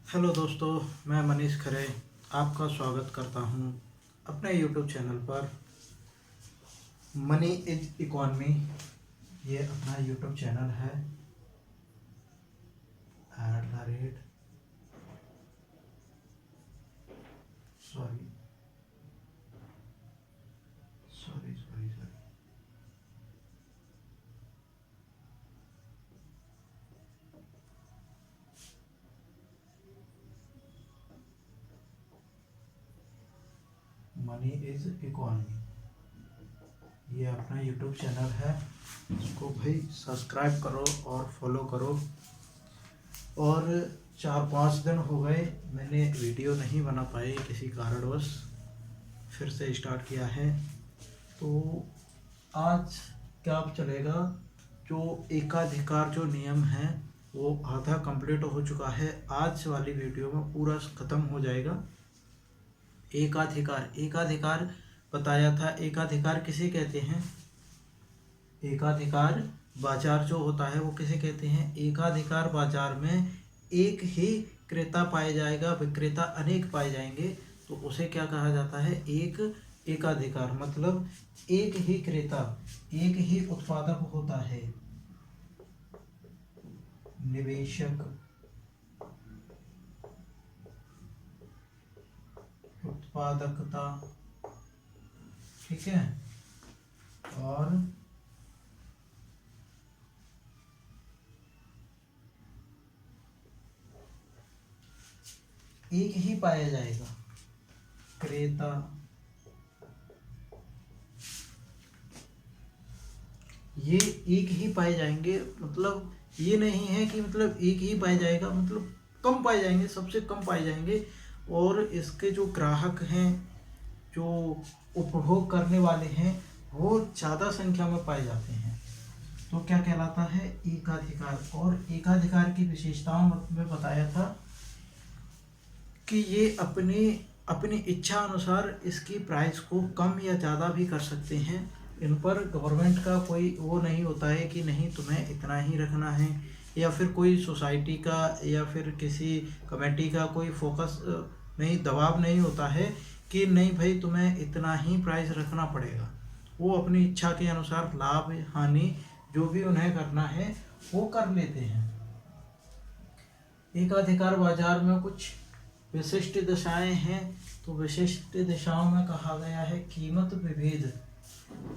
Hello दोस्तों, मैं मनीष खरे आपका स्वागत करता हूं अपने यूट्यूब चैनल पर। मनी इज इकॉनमी ये अपना यूट्यूब चैनल है। At the rate sorry sorry sorry sorry money is economy ये अपना यूट्यूब चैनल है। इसको भाई सब्सक्राइब करो और फॉलो करो। और 4-5 दिन हो गए मैंने वीडियो नहीं बना पाई, किसी कारणवश फिर से स्टार्ट किया है। तो आज क्या चलेगा, जो एकाधिकार जो नियम है वो आधा कंप्लीट हो चुका है। आज वाली वीडियो में पूरा ख़त्म हो जाएगा। एकाधिकार एकाधिकार बताया था। एकाधिकार किसे कहते हैं? एकाधिकार बाजार जो होता है वो किसे कहते हैं? एकाधिकार बाजार में एक ही क्रेता पाया जाएगा, विक्रेता अनेक पाए जाएंगे, तो उसे क्या कहा जाता है? एकाधिकार। मतलब एक ही क्रेता, एक ही उत्पादक होता है। निवेशक, उत्पादकता, ठीक है, और एक ही पाया जाएगा, क्रेता। ये एक ही पाए जाएंगे, मतलब ये नहीं है कि मतलब एक ही पाया जाएगा, मतलब कम पाए जाएंगे, सबसे कम पाए जाएंगे। और इसके जो ग्राहक हैं, जो उपभोग करने वाले हैं, वो ज़्यादा संख्या में पाए जाते हैं। तो क्या कहलाता है? एकाधिकार। और एकाधिकार की विशेषताओं में बताया था कि ये अपनी अपनी इच्छा अनुसार इसकी प्राइस को कम या ज़्यादा भी कर सकते हैं। इन पर गवर्नमेंट का कोई वो नहीं होता है कि नहीं तुम्हें इतना ही रखना है, या फिर कोई सोसाइटी का या फिर किसी कमेटी का कोई फोकस नहीं, दबाव नहीं होता है कि नहीं भाई तुम्हें इतना ही प्राइस रखना पड़ेगा। वो अपनी इच्छा के अनुसार लाभ हानि जो भी उन्हें करना है वो कर लेते हैं। एकाधिकार बाजार में कुछ विशिष्ट दशाएं हैं। तो विशिष्ट दशाओं में कहा गया है कीमत विभेद।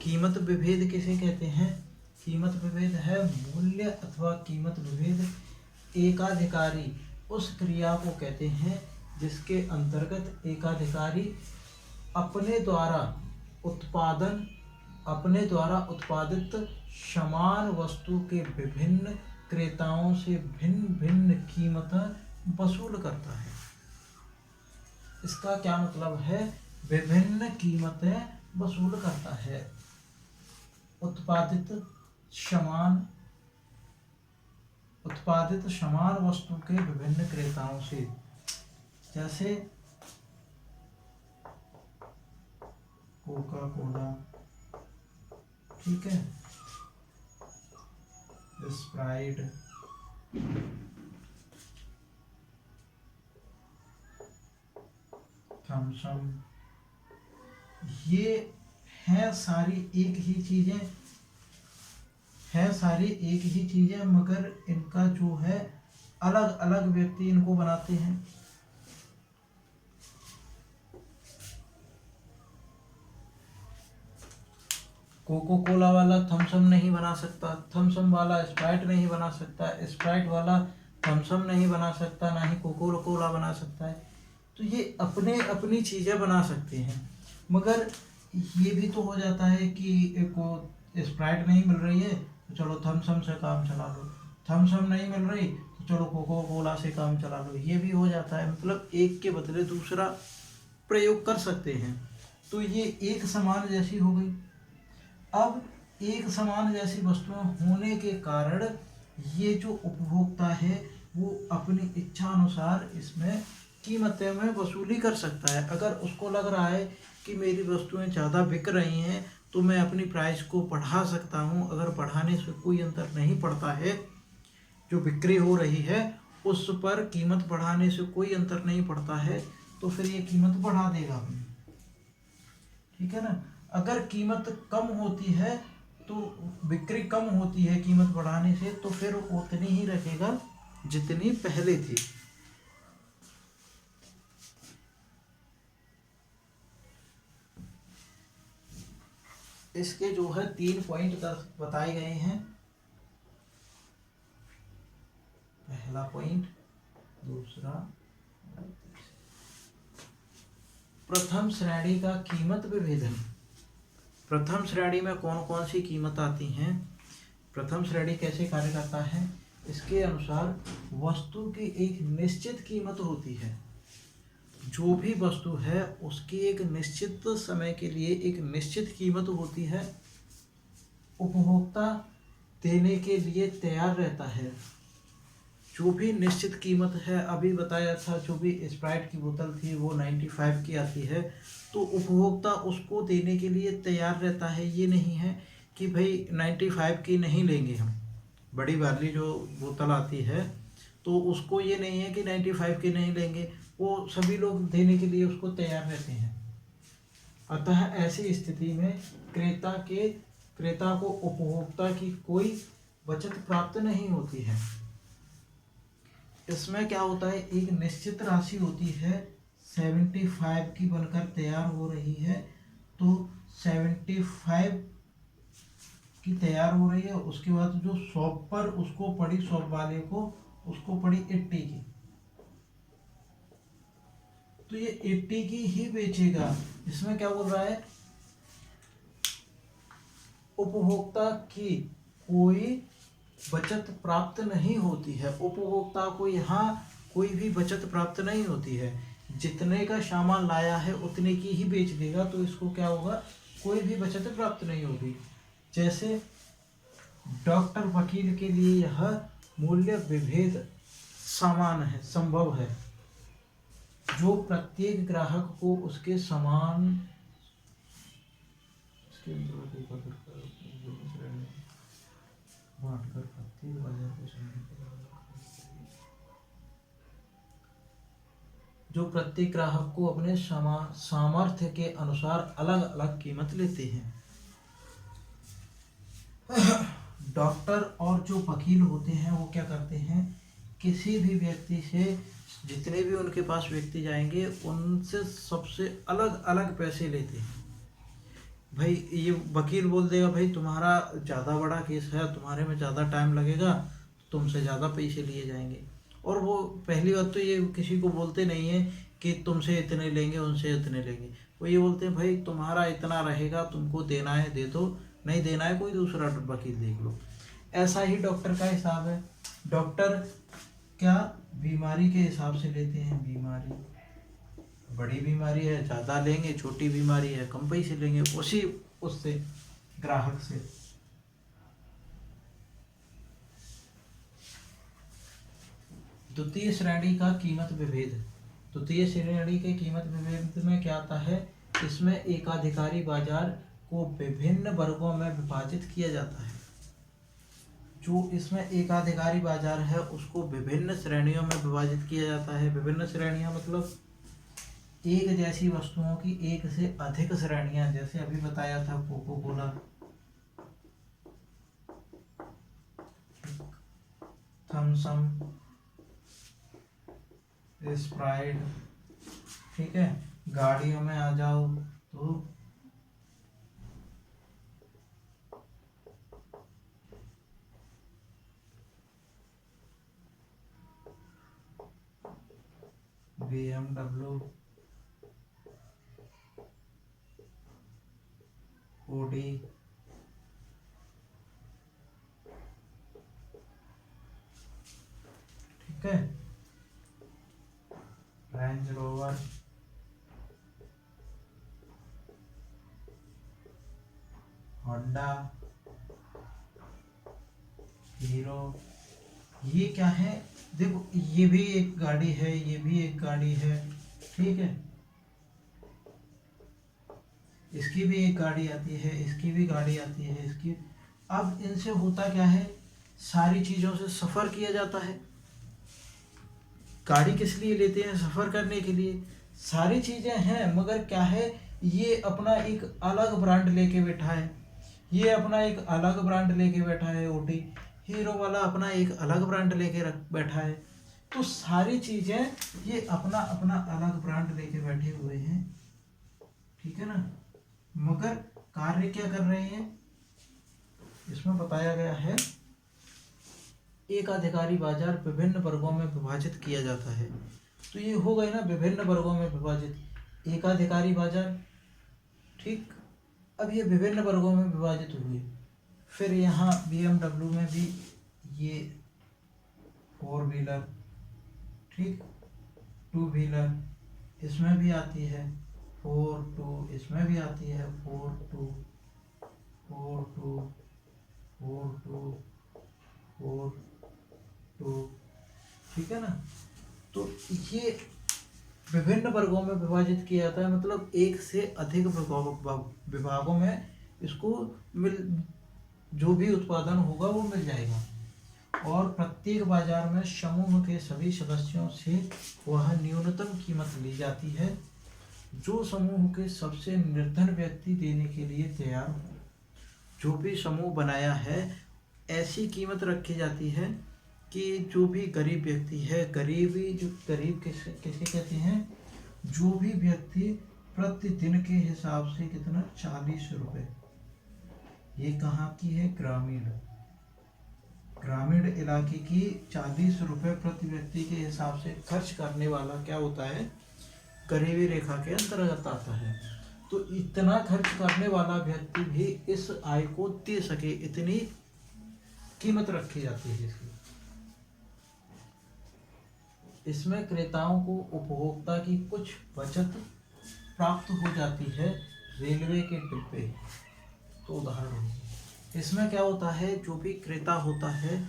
कीमत विभेद किसे कहते हैं? कीमत विभेद है मूल्य अथवा कीमत विभेद। एकाधिकारी उस क्रिया को कहते हैं जिसके अंतर्गत एकाधिकारी अपने द्वारा उत्पादित समान वस्तु के विभिन्न क्रेताओं से भिन्न भिन्न कीमतें वसूल करता है। इसका क्या मतलब है? विभिन्न कीमतें वसूल करता है उत्पादित समान वस्तु के विभिन्न क्रेताओं से। जैसे कोका कोला, ठीक है, स्प्राइट, थम्स अप, ये हैं सारी एक ही चीजें, मगर इनका जो है अलग अलग व्यक्ति इनको बनाते हैं। कोको कोला वाला थम्स अप नहीं बना सकता, थम्स अप वाला स्प्राइट नहीं बना सकता, स्प्राइट वाला थम्स अप नहीं बना सकता, ना ही कोको कोला बना सकता है। तो ये अपने अपनी चीज़ें बना सकते हैं। मगर ये भी तो हो जाता है कि को स्प्राइट नहीं मिल रही है तो चलो थम्स अप से काम चला लो, थम्स अप नहीं मिल रही तो चलो कोको कोला से काम चला लो। ये भी हो जाता है, मतलब एक के बदले दूसरा प्रयोग कर सकते हैं। तो ये एक समान जैसी हो गई। अब एक समान जैसी वस्तुएं होने के कारण ये जो उपभोक्ता है वो अपनी इच्छा अनुसार इसमें कीमतें में वसूली कर सकता है। अगर उसको लग रहा है कि मेरी वस्तुएं ज़्यादा बिक रही हैं तो मैं अपनी प्राइस को बढ़ा सकता हूं। अगर बढ़ाने से कोई अंतर नहीं पड़ता है, जो बिक्री हो रही है उस पर कीमत बढ़ाने से कोई अंतर नहीं पड़ता है, तो फिर ये कीमत बढ़ा देगा अपनी। ठीक है ना। अगर कीमत कम होती है तो बिक्री कम होती है कीमत बढ़ाने से, तो फिर उतनी ही रखेगा जितनी पहले थी। इसके जो है 3 पॉइंट बताए गए हैं। पहला पॉइंट, दूसरा, प्रथम श्रेणी का कीमत विभेदन। प्रथम श्रेणी में कौन कौन सी कीमत आती हैं, प्रथम श्रेणी कैसे कार्य करता है। इसके अनुसार वस्तु की एक निश्चित कीमत होती है। जो भी वस्तु है उसकी एक निश्चित समय के लिए एक निश्चित कीमत होती है। उपभोक्ता देने के लिए तैयार रहता है। जो भी निश्चित कीमत है, अभी बताया था जो भी स्प्राइट की बोतल थी वो 95 की आती है, तो उपभोक्ता उसको देने के लिए तैयार रहता है। ये नहीं है कि भाई 95 की नहीं लेंगे हम, बड़ी वाली जो बोतल आती है तो उसको ये नहीं है कि 95 की नहीं लेंगे, वो सभी लोग देने के लिए उसको तैयार रहते हैं। अतः ऐसी स्थिति में क्रेता को उपभोक्ता की कोई बचत प्राप्त नहीं होती है। इसमें क्या होता है, एक निश्चित राशि होती है 75 की बनकर तैयार हो रही है, तो 75 की तैयार हो रही है। उसके बाद जो शॉप पर उसको पड़ी, शॉप वाले को उसको पड़ी 80 की, तो ये 80 की ही बेचेगा। इसमें क्या बोल रहा है, उपभोक्ता की कोई बचत प्राप्त नहीं होती है। उपभोक्ता को यहाँ कोई भी बचत प्राप्त नहीं होती है। जितने का सामान लाया है उतने की ही बेच देगा, तो इसको क्या होगा, कोई भी बचत प्राप्त नहीं होगी। जैसे डॉक्टर वकील के लिए यह मूल्य विभेद समान है, संभव है। जो प्रत्येक ग्राहक को उसके समान बांटकर प्रत्येक बाजार को जो प्रत्येक ग्राहक को अपने सामर्थ्य के अनुसार अलग अलग कीमत लेते हैं। डॉक्टर और जो वकील होते हैं वो क्या करते हैं, किसी भी व्यक्ति से, जितने भी उनके पास व्यक्ति जाएंगे उनसे सबसे अलग अलग पैसे लेते हैं। भाई ये वकील बोल देगा भाई तुम्हारा ज़्यादा बड़ा केस है, तुम्हारे में ज़्यादा टाइम लगेगा, तुमसे ज़्यादा पैसे लिए जाएंगे। और वो पहली बात तो ये किसी को बोलते नहीं है कि तुमसे इतने लेंगे उनसे इतने लेंगे, वो ये बोलते हैं भाई तुम्हारा इतना रहेगा, तुमको देना है दे दो, नहीं देना है कोई दूसरा वकील देख लो। ऐसा ही डॉक्टर का हिसाब है। डॉक्टर क्या बीमारी के हिसाब से लेते हैं, बीमारी, बड़ी बीमारी है ज़्यादा लेंगे, छोटी बीमारी है कम पैसे लेंगे, उसी उससे ग्राहक से। द्वितीय श्रेणी का कीमत विभेद। द्वितीय श्रेणी के कीमत विभेद में क्या आता है, इसमें एकाधिकारी बाजार को विभिन्न वर्गों में विभाजित किया जाता है। जो इसमें एकाधिकारी बाजार है उसको विभिन्न श्रेणियों में विभाजित किया जाता है। विभिन्न श्रेणियां मतलब एक जैसी वस्तुओं की एक से अधिक श्रेणियां, जैसे अभी बताया था कोको कोला, थम्सअप, स्प्राइट। ठीक है, गाड़ियों में आ जाओ तो BMW, Audi, ठीक है, रेंज रोवर, होंडा, हीरो। ये क्या है, देखो ये भी एक गाड़ी है, ये भी एक गाड़ी है, ठीक है, इसकी भी एक गाड़ी आती है, इसकी भी गाड़ी आती है, इसकी। अब इनसे होता क्या है, सारी चीज़ों से सफ़र किया जाता है। गाड़ी किस लिए लेते हैं? सफ़र करने के लिए। सारी चीज़ें हैं, मगर क्या है, ये अपना एक अलग ब्रांड लेके बैठा है, ये अपना एक अलग ब्रांड लेके बैठा है। ओटी हीरो वाला अपना एक अलग ब्रांड लेके रख बैठा है। तो सारी चीज़ें ये अपना अपना अलग ब्रांड लेके बैठे हुए हैं, ठीक है ना। मगर कार्य क्या कर रहे हैं, इसमें बताया गया है एकाधिकारी बाजार विभिन्न वर्गों में विभाजित किया जाता है। तो ये हो गए ना विभिन्न वर्गों में विभाजित एकाधिकारी बाजार, ठीक। अब ये विभिन्न वर्गों में विभाजित हुए। फिर यहाँ BMW में भी ये 4 व्हीलर, ठीक, 2 व्हीलर इसमें भी आती है, 4-2 इसमें भी आती है, 4-2 4-2 4-2 4-2, ठीक है ना। तो ये विभिन्न वर्गों में विभाजित किया जाता है, मतलब एक से अधिक विभागों में इसको जो भी उत्पादन होगा वो मिल जाएगा। और प्रत्येक बाजार में समूह के सभी सदस्यों से वह न्यूनतम कीमत ली जाती है जो समूह के सबसे निर्धन व्यक्ति देने के लिए तैयार हो। जो भी समूह बनाया है, ऐसी कीमत रखी जाती है कि जो भी गरीब व्यक्ति है, गरीब किसे कहते हैं, जो भी व्यक्ति प्रतिदिन के हिसाब से कितना 40 रुपये, ये कहाँ की है, ग्रामीण इलाके की 40 रुपये प्रति व्यक्ति के हिसाब से खर्च करने वाला क्या होता है, गरीबी रेखा के अंतर्गत आता है। तो इतना खर्च करने वाला व्यक्ति भी इस आय को दे सके, इतनी कीमत रखी जाती है इसकी। इसमें क्रेताओं को उपभोक्ता की कुछ बचत प्राप्त हो जाती है। रेलवे के डिब्बे तो उदाहरण, इसमें क्या होता है, जो भी क्रेता होता है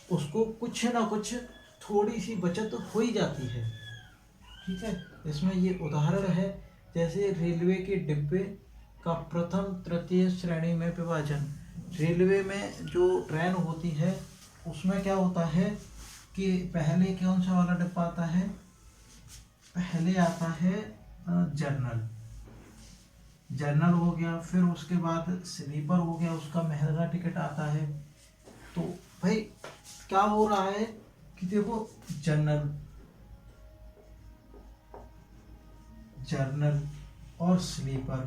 उसको कुछ ना कुछ थोड़ी सी बचत हो ही जाती है, ठीक है। इसमें ये उदाहरण है, जैसे रेलवे के डिब्बे का प्रथम तृतीय श्रेणी में विभाजन। रेलवे में जो ट्रेन होती है उसमें क्या होता है कि पहले कौन सा वाला डिब्बा आता है, पहले आता है जनरल हो गया, फिर उसके बाद स्लीपर हो गया, उसका महंगा टिकट आता है। तो भाई क्या हो रहा है कि देखो, जनरल और स्लीपर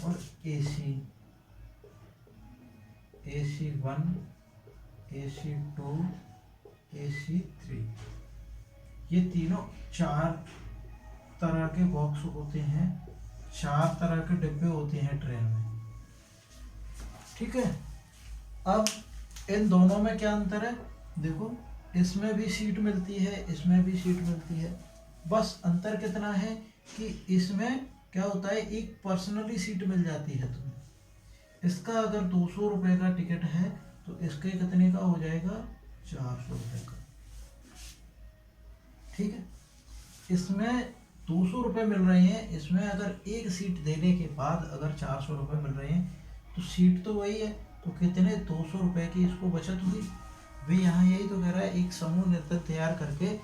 और AC1, AC2, AC3, ये तीनों 4 तरह के बॉक्स होते हैं, 4 तरह के डिब्बे होते हैं ट्रेन में, ठीक है। अब इन दोनों में क्या अंतर है, देखो, इसमें भी सीट मिलती है, इसमें भी सीट मिलती है, बस अंतर कितना है कि इसमें क्या होता है, एक पर्सनली सीट मिल जाती है तुम्हें। इसका अगर 200 रुपये का टिकट है तो इसके कितने का हो जाएगा, 400 रुपये का, ठीक है। इसमें 200 रुपये मिल रहे हैं, इसमें अगर एक सीट देने के बाद अगर 400 रुपये मिल रहे हैं तो सीट तो वही है, तो कितने 200 रुपये की इसको बचत हुई। वे यहाँ यही तो कह रहा है, एक समूह नीति तैयार करके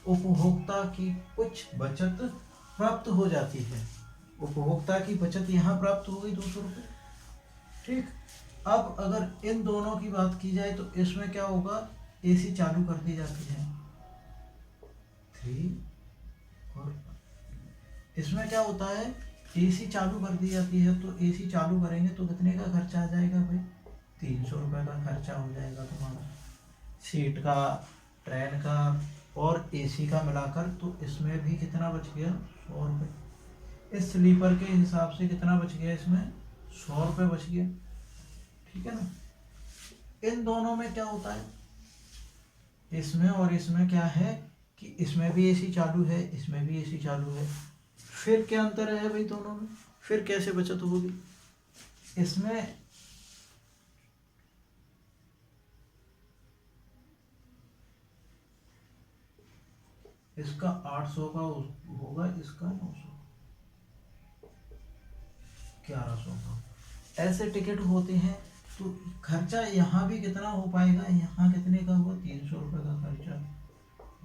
उपभोक्ता की कुछ बचत प्राप्त हो जाती है। उपभोक्ता की बचत यहाँ प्राप्त हो गई 200 रुपये, ठीक। अब अगर इन दोनों की बात की जाए तो इसमें क्या होगा, AC चालू कर दी जाती है 3, और इसमें क्या होता है, AC चालू कर दी जाती है। तो AC चालू करेंगे तो कितने का खर्चा आ जाएगा भाई, 300 रुपये का खर्चा हो जाएगा तुम्हारा, सीट का, ट्रेन का और AC का मिलाकर। तो इसमें भी कितना बच गया, 100 रुपये। इस स्लीपर के हिसाब से कितना बच गया, इसमें 100 रुपये बच गया, ठीक है ना। इन दोनों में क्या होता है, इसमें और इसमें क्या है कि इसमें भी AC चालू है, इसमें भी AC चालू है। फिर क्या अंतर है भाई दोनों में, फिर कैसे बचत होगी, इसमें इसका 800 का होगा, इसका 900, 1100 का। ऐसे टिकट होते हैं तो खर्चा यहाँ भी कितना हो पाएगा, यहाँ कितने का हुआ, 300 रुपये का खर्चा,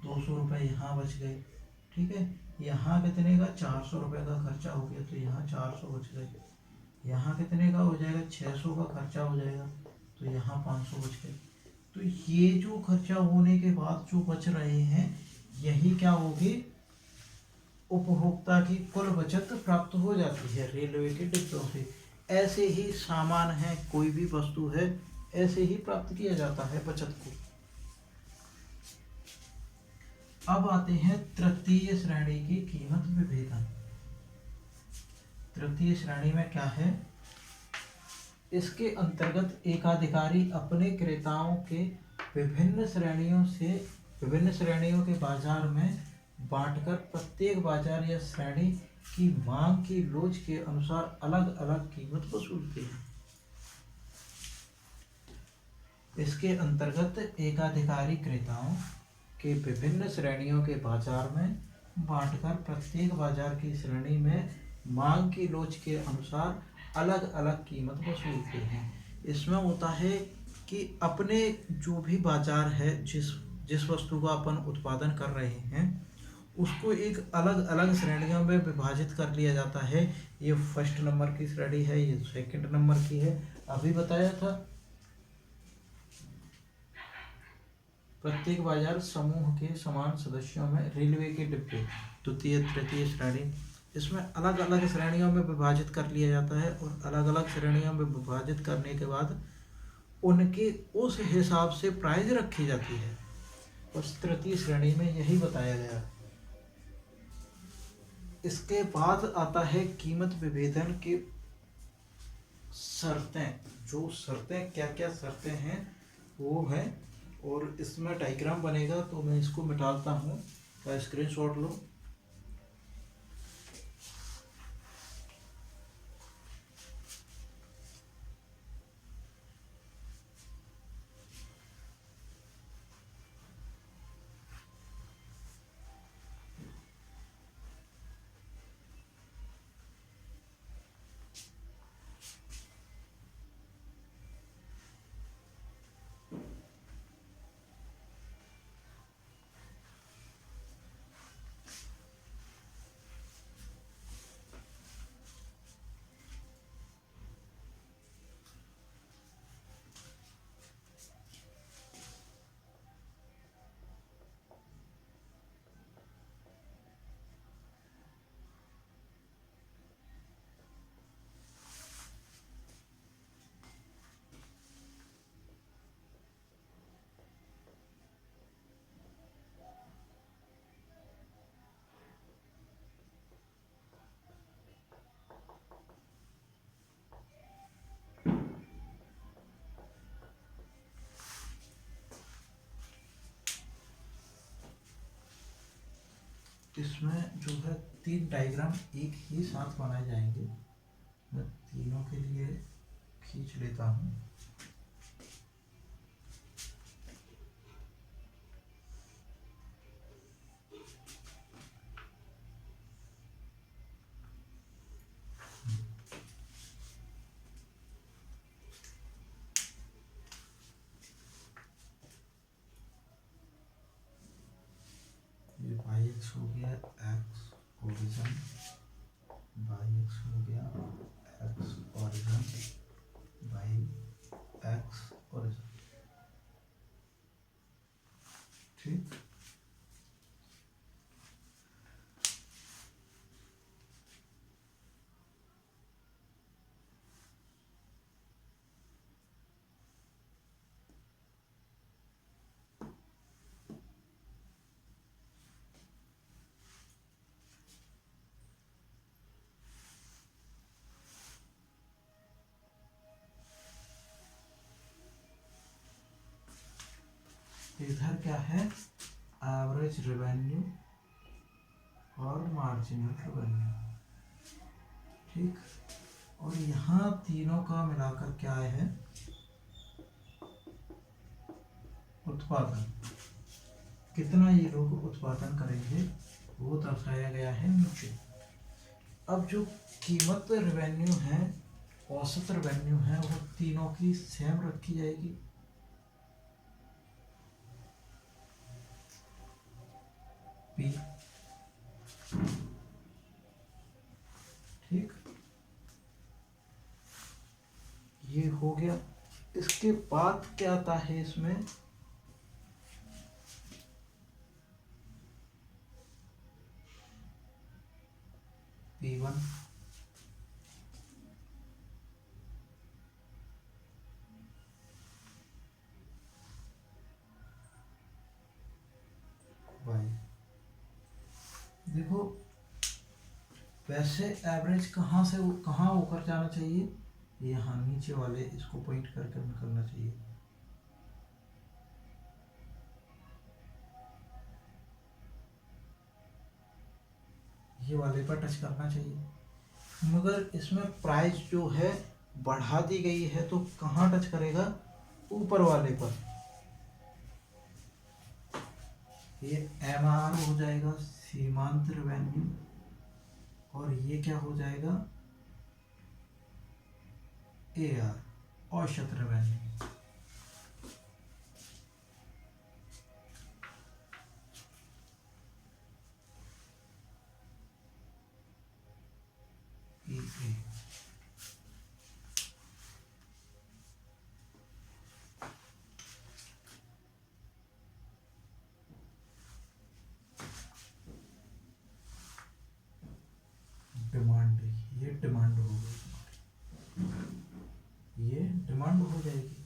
200 रुपये यहाँ बच गए। ठीक है, यहाँ कितने का, 400 रुपये का खर्चा हो गया, तो यहाँ 400 बच गए। यहाँ कितने का हो जाएगा, 600 का खर्चा हो जाएगा, तो यहाँ 500 बच गए। तो ये जो खर्चा होने के बाद जो बच रहे हैं, यही क्या होगी, उपभोक्ता की कुल बचत प्राप्त हो जाती है रेलवे के डिब्बों से। ऐसे ही सामान है, कोई भी वस्तु है, ऐसे ही प्राप्त किया जाता है बचत को। अब आते हैं तृतीय श्रेणी की कीमत विभेदन। तृतीय श्रेणी में क्या है, इसके अंतर्गत एकाधिकारी अपने क्रेताओं के विभिन्न श्रेणियों के बाजार में बांटकर प्रत्येक बाजार या श्रेणी की मांग की लोच के अनुसार अलग अलग कीमत वसूलते हैं। इसके अंतर्गत एकाधिकारी क्रेताओं के विभिन्न श्रेणियों के बाजार में बांटकर प्रत्येक बाजार की श्रेणी में मांग की लोच के अनुसार अलग अलग कीमत वसूलते हैं। इसमें होता है कि अपने जो भी बाजार है, जिस वस्तु का अपन उत्पादन कर रहे हैं, उसको एक अलग अलग श्रेणियों में विभाजित कर लिया जाता है। ये फर्स्ट नंबर की श्रेणी है, ये सेकंड नंबर की है, अभी बताया था। प्रत्येक बाजार समूह के समान सदस्यों में रेलवे के डिब्बे द्वितीय तृतीय श्रेणी, इसमें अलग अलग श्रेणियों में विभाजित कर लिया जाता है, और अलग अलग श्रेणियों में विभाजित करने के बाद उनके उस हिसाब से प्राइस रखी जाती है। उस तृतीय श्रेणी में यही बताया गया। इसके बाद आता है कीमत विभेदन की शर्तें। जो शर्तें, क्या क्या शर्तें हैं वो है, और इसमें डायग्राम बनेगा, तो मैं इसको मिटाता हूँ, तो स्क्रीनशॉट लो। इसमें जो है 3 डायग्राम एक ही साथ बनाए जाएंगे। मैं तीनों के लिए खींच लेता हूँ। ये बाई एक्स हो गया एक्स ओरिजिन, बाई एक्स हो गया x origin, by x origin. ठीक, इधर क्या है, एवरेज रेवेन्यू और मार्जिनल रेवेन्यू। ठीक, और यहाँ तीनों का मिलाकर क्या है, उत्पादन, कितना ये लोग उत्पादन करेंगे वो दर्शाया गया है नीचे। अब जो कीमत रेवेन्यू है औसत रेवेन्यू है वो तीनों की सेम रखी जाएगी। पी, ठीक, ये हो गया। इसके बाद क्या आता है इसमें, P1 y। देखो वैसे एवरेज कहाँ से कहाँ होकर जाना चाहिए, यहाँ नीचे वाले इसको पॉइंट करके करना चाहिए। ये वाले पर टच करना चाहिए, मगर इसमें प्राइस जो है बढ़ा दी गई है तो कहाँ टच करेगा, ऊपर वाले पर। ये MR हो जाएगा सीमांत रेवेन्यू, और ये क्या हो जाएगा, AR औसत रेवेन्यू। EA डिमांड, ये डिमांड होगी, ये डिमांड हो जाएगी।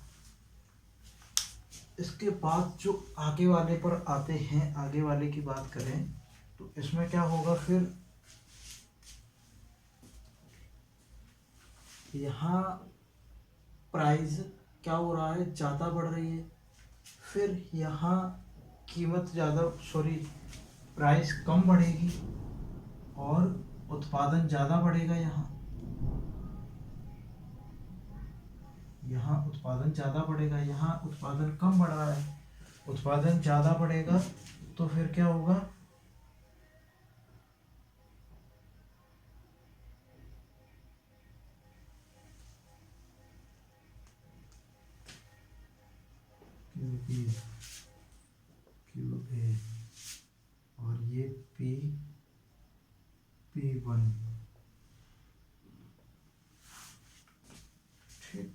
इसके बाद जो आगे वाले पर आते हैं, आगे वाले की बात करें तो इसमें क्या होगा, फिर यहाँ प्राइस क्या हो रहा है, ज़्यादा बढ़ रही है, फिर यहाँ कीमत ज़्यादा, सॉरी प्राइस कम बढ़ेगी और उत्पादन ज़्यादा बढ़ेगा। यहाँ उत्पादन ज़्यादा बढ़ेगा, यहाँ उत्पादन कम बढ़ रहा है, उत्पादन ज़्यादा बढ़ेगा तो फिर क्या होगा, QB QA और ये P1, ठीक।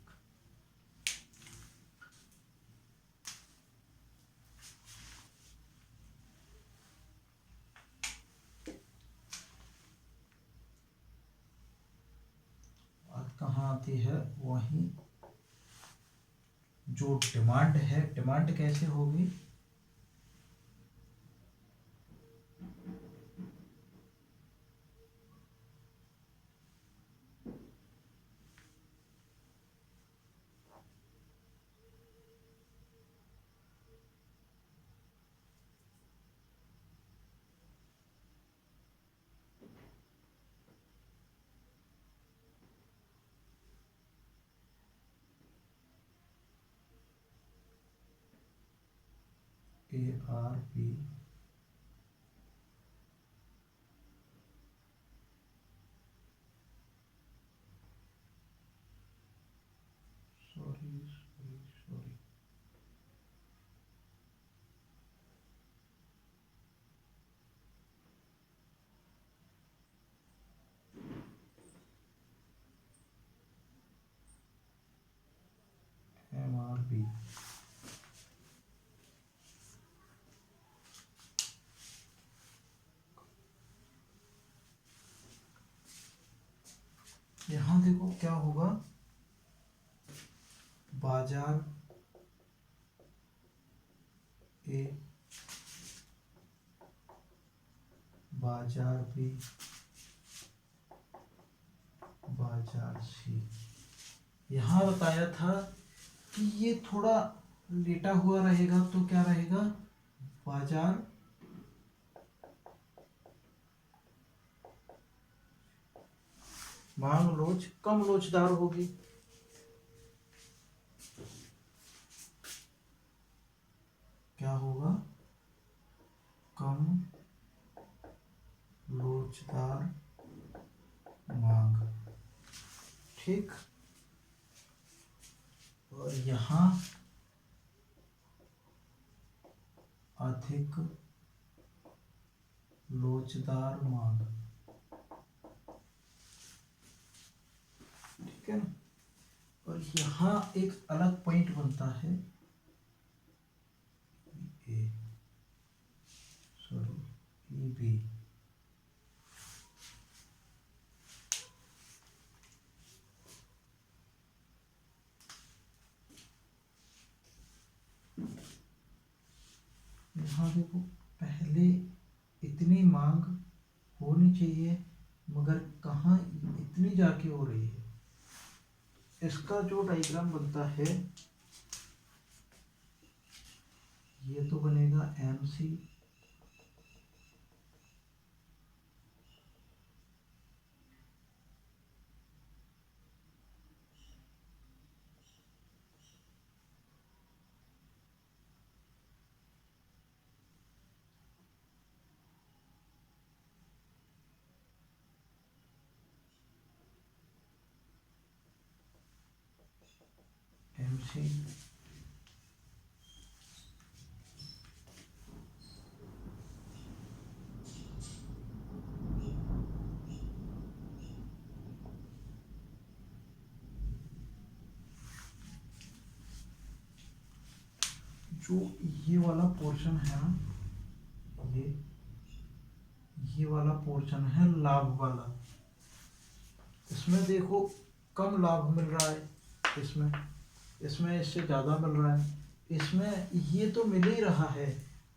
बात कहाँ आती है, वही जो डिमांड है, डिमांड कैसे होगी, ARP सॉरी MRP, यहाँ देखो क्या होगा, बाजार A, बाजार B, बाजार C। यहाँ बताया था कि ये थोड़ा लेटा हुआ रहेगा तो क्या रहेगा, बाजार मांग लोच कम लोचदार होगी, क्या होगा, कम लोचदार मांग, ठीक। यहाँ अधिक लोचदार मांग, ठीक है ना। और यहाँ एक अलग पॉइंट बनता है, ई बी, यहाँ देखो पहले इतनी मांग होनी चाहिए मगर कहाँ इतनी जाके हो रही है। इसका जो डायग्राम बनता है ये तो बनेगा एम सी, एम सी जो ये वाला पोर्शन है ना, ये वाला पोर्शन है लाभ वाला। इसमें देखो कम लाभ मिल रहा है, इसमें इससे ज़्यादा मिल रहा है। इसमें ये तो मिल ही रहा है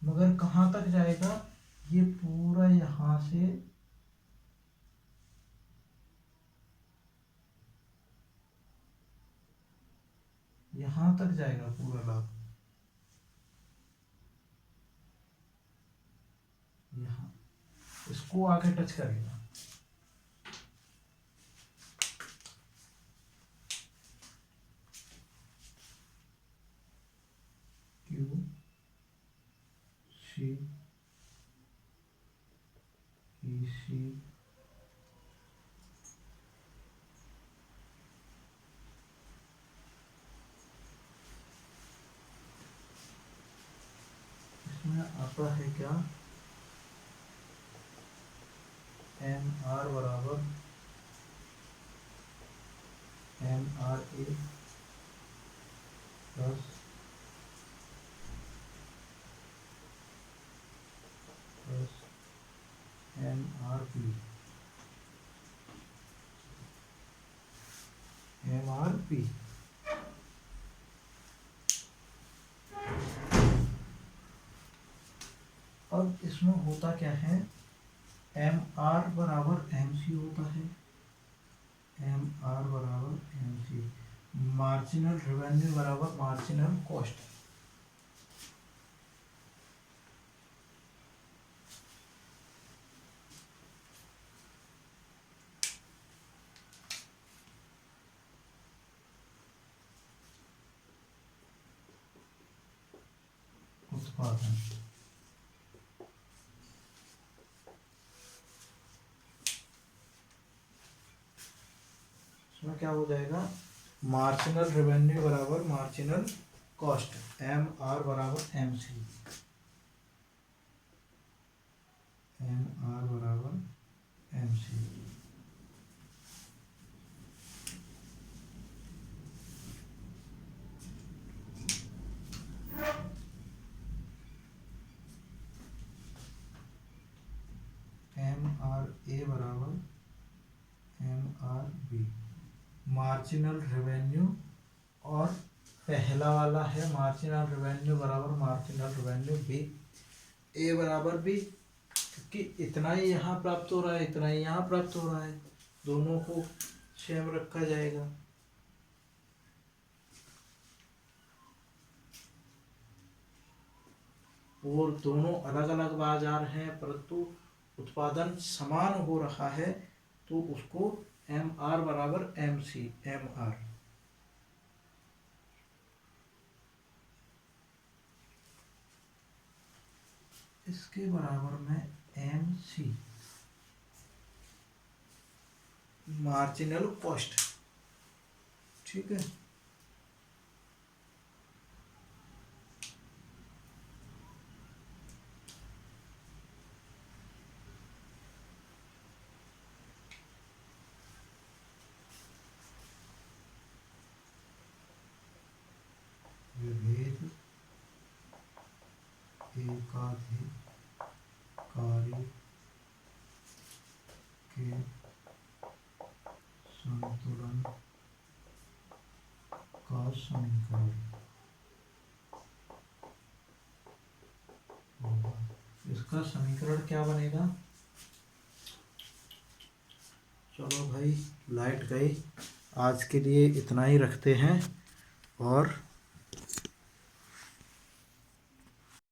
मगर कहाँ तक जाएगा, ये पूरा यहाँ से यहाँ तक जाएगा पूरा लाभ, यहाँ इसको आगे टच करेगा। क्यू सी ई सी इसमें आता है क्या, एम आर बराबर M R A plus M R P, M R P. अब इसमें होता क्या है, एम आर बराबर एम सी होता है, एम आर बराबर एम सी, मार्जिनल रेवेन्यू बराबर मार्जिनल कॉस्ट। उत्पादन इसमें क्या हो जाएगा, मार्जिनल रेवेन्यू बराबर मार्जिनल कॉस्ट, एम आर बराबर एम सी, एम आर बराबर M C. M R A बराबर M R B, marginal revenue, और पहला वाला है मार्जिनल रेवेन्यू बराबर मार्जिनल रेवेन्यू बी, ए बराबर बी, क्योंकि इतना ही यहाँ प्राप्त हो रहा है, इतना ही यहाँ प्राप्त हो रहा है, दोनों को सेम रखा जाएगा। और दोनों अलग अलग बाजार हैं परंतु उत्पादन समान हो रहा है, तो उसको एम आर बराबर एम सी, एम आर। इसके बराबर में एम सी, मार्जिनल कॉस्ट, ठीक है। एकाधिकारी के संतुलन का समीकरण होगा। इसका समीकरण क्या बनेगा? चलो भाई, लाइट गई, आज के लिए इतना ही रखते हैं और